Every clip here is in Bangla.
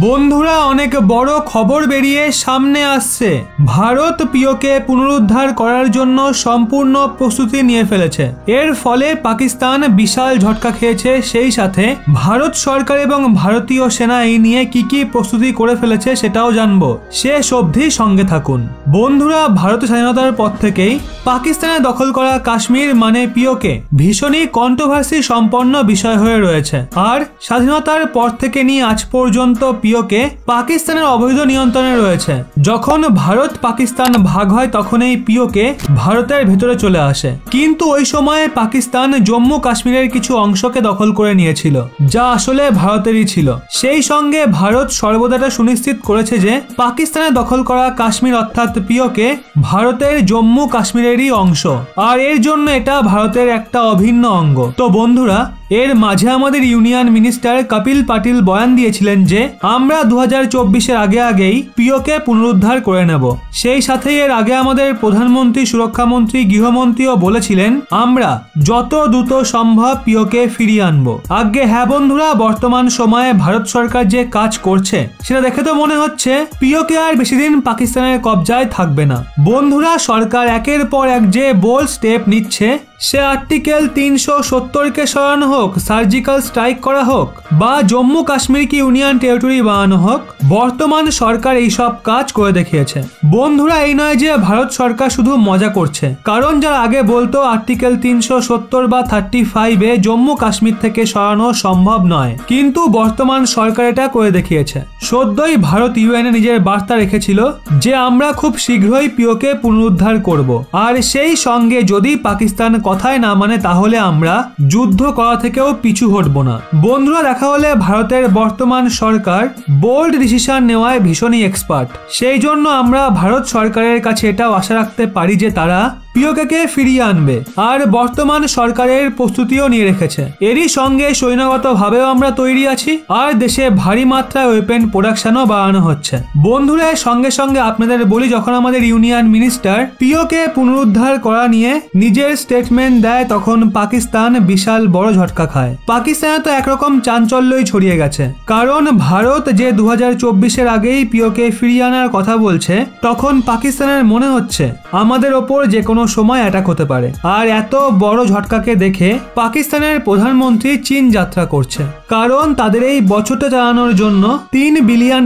বন্ধুরা অনেক বড় খবর বেরিয়ে সামনে আসছে। ভারত পিওকে পুনরুদ্ধার করার জন্য সম্পূর্ণ প্রস্তুতি নিয়ে ফেলেছে। এর ফলে পাকিস্তান বিশাল ঝটকা খেয়েছে। সেই সাথে ভারত সরকার এবং ভারতীয় সেনা এই নিয়ে কি প্রস্তুতি করে ফেলেছে সেটাও জানবো। শেষ অবধি সঙ্গে থাকুন। বন্ধুরা, ভারত স্বাধীনতার পর থেকেই পাকিস্তানে দখল করা কাশ্মীর মানে পিওকে ভীষণই কন্ট্রোভার্সি সম্পন্ন বিষয় হয়ে রয়েছে। আর স্বাধীনতার পর থেকে নিয়ে আজ পর্যন্ত পিওকে পাকিস্তানের অবৈধ নিয়ন্ত্রণে রয়েছে। যখন ভারত পাকিস্তান ভাগ হয় তখন এই পিওকে ভারতের ভেতরে চলে আসে। কিন্তু ওই সময়ে পাকিস্তান জম্মু কাশ্মীরের কিছু অংশকে দখল করে নিয়েছিল, যা আসলে ভারতেরই ছিল। সেই সঙ্গে ভারত সর্বদা সুনিশ্চিত করেছে যে পাকিস্তানে দখল করা কাশ্মীর অর্থাৎ পিওকে ভারতের জম্মু কাশ্মীরেরই অংশ, আর এর জন্য এটা ভারতের একটা অভিন্ন অঙ্গ। তো বন্ধুরা, এর মাঝে আমাদের ইউনিয়ন মিনিস্টার কপিল পাটিল বয়ান দিয়েছিলেন যে আমরা 2024-এর আগেই পিওকে পুনরুদ্ধার করে নেব। সেই সাথে এর আগে আমাদের প্রধানমন্ত্রী, সুরক্ষামন্ত্রী, গৃহমন্ত্রীও বলেছিলেন আমরা যত দ্রুত সম্ভব পিওকে ফিরিয়ে আনবো। আগে হ্যাঁ বন্ধুরা, বর্তমান সময়ে ভারত সরকার যে কাজ করছে সেটা দেখে তো মনে হচ্ছে পিওকে আর বেশি দিন পাকিস্তানের কবজায় থাকবে না। বন্ধুরা, সরকার একের পর এক যে বোল্ড স্টেপ নিচ্ছে, সে আর্টিকেল 370-কে সরানো হোক, সার্জিক্যাল স্ট্রাইক করা হোক, বা জম্মু কাশ্মীরকে ইউনিয়ন টেরিটরি বানানো হোক, বর্তমান সরকার এই সব কাজ করে দেখিয়েছে। বন্ধুরা, এই নয় যে ভারত সরকার শুধু মজা করছে, কারণ যারা আগে বলতো আর্টিকেল 370 বা 35-এ জম্মু কাশ্মীর থেকে সরানো সম্ভব নয়, কিন্তু বর্তমান সরকার এটা করে দেখিয়েছে। সদ্যই ভারত ইউএনএ নিজের বার্তা রেখেছিল যে আমরা খুব শীঘ্রই পিওকে পুনরুদ্ধার করব, আর সেই সঙ্গে যদি পাকিস্তান কথায় না মানে তাহলে আমরা যুদ্ধ করা থেকেও পিছু হটব না। বন্ধুরা, দেখা হলে ভারতের বর্তমান সরকার বোল্ড ডিসিশন নেওয়ায় ভীষণই এক্সপার্ট। সেই জন্য আমরা ভারত সরকারের কাছে এটাও আশা রাখতে পারি যে তারা পিওকে ফিরিয়ে আনবে, আর বর্তমান সরকারের প্রস্তুতিও নিয়ে রেখেছে। এরই সঙ্গে সৈন্যগতভাবেও আমরা তৈরি আছি, আর দেশে ভারী মাত্রায় ওয়েপেন প্রোডাকশনও বাড়ানো হচ্ছে। বন্ধুরা, সঙ্গে সঙ্গে আপনাদের বলি, যখন আমাদের ইউনিয়ন মিনিস্টার পিওকে পুনরুদ্ধার করা নিয়ে নিজের স্টেটমেন্ট দেয় তখন পাকিস্তান বিশাল বড় ঝটকা খায়। পাকিস্তানে তো একরকম চাঞ্চল্যই ছড়িয়ে গেছে, কারণ ভারত যে 2024-এর আগেই পিওকে ফিরিয়ে আনার কথা বলছে, তখন পাকিস্তানের মনে হচ্ছে আমাদের ওপর যে কোনো সময় অ্যাটাক হতে পারে। আর এত বড় ঝটকাকে দেখে পাকিস্তানের প্রধানমন্ত্রী চীন যাত্রা করছে, কারণ তাদের এই বছরটা চালানোর জন্য $3 বিলিয়ন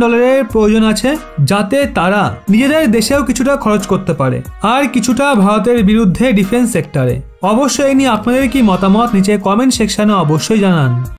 প্রয়োজন আছে, যাতে তারা নিজেদের দেশেও কিছুটা খরচ করতে পারে, আর কিছুটা ভারতের বিরুদ্ধে ডিফেন্স সেক্টরে। অবশ্যই এই নিয়ে আপনাদের কি মতামত নিচে কমেন্ট সেকশনে অবশ্যই জানান।